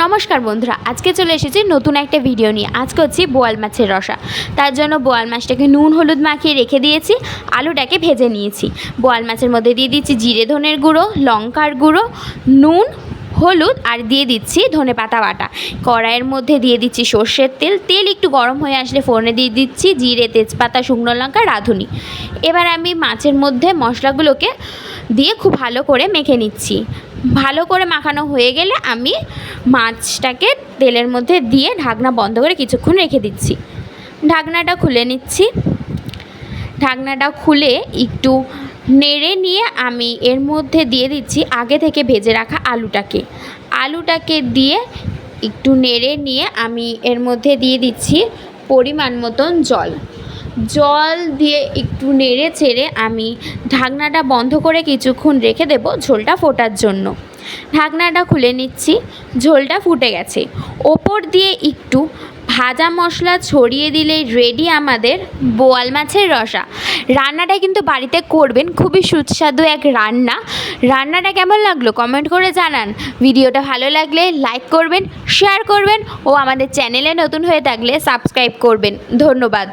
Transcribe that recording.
নমস্কার বন্ধুরা, আজকে চলে এসেছি নতুন একটা ভিডিও নিয়ে। আজকে হচ্ছে বোয়াল মাছের রসা। তার জন্য বোয়াল মাছটাকে নুন হলুদ মাখিয়ে রেখে দিয়েছি, আলুটাকে ভেজে নিয়েছি। বোয়াল মাছের মধ্যে দিয়ে দিচ্ছি জিরে ধনের গুঁড়ো, লঙ্কার গুঁড়ো, নুন, হলুদ আর দিয়ে দিচ্ছি ধনেপাতা বাটা। কড়াইয়ের মধ্যে দিয়ে দিচ্ছি সর্ষের তেল। তেল একটু গরম হয়ে আসলে ফোড়নে দিয়ে দিচ্ছি জিরে, তেজপাতা, শুকনো লঙ্কা, রাঁধুনি। এবার আমি মাছের মধ্যে মশলাগুলোকে দিয়ে খুব ভালো করে মেখে নিচ্ছি। ভালো করে মাখানো হয়ে গেলে আমি মাছটাকে তেলের মধ্যে দিয়ে ঢাকনা বন্ধ করে কিছুক্ষণ রেখে দিচ্ছি। ঢাকনাটা খুলে নিচ্ছি। ঢাকনাটা খুলে একটু নেড়ে নিয়ে আমি এর মধ্যে দিয়ে দিচ্ছি আগে থেকে ভেজে রাখা আলুটাকে দিয়ে একটু নেড়ে নিয়ে আমি এর মধ্যে দিয়ে দিচ্ছি পরিমাণ মতন জল দিয়ে একটু নেড়ে চেড়ে আমি ঢাকনাটা বন্ধ করে কিছুক্ষণ রেখে দেব ঝোলটা ফোটার জন্য। ঢাকনাটা খুলে নিচ্ছি। ঝোলটা ফুটে গেছে। ওপর দিয়ে একটু ভাজা মশলা ছড়িয়ে দিলেই রেডি আমাদের বোয়াল মাছের রসা। রান্নাটা কিন্তু বাড়িতে করবেন, খুবই সুস্বাদু এক রান্নাটা কেমন লাগলো কমেন্ট করে জানান। ভিডিওটা ভালো লাগলে লাইক করবেন, শেয়ার করবেন ও আমাদের চ্যানেলে নতুন হয়ে থাকলে সাবস্ক্রাইব করবেন। ধন্যবাদ।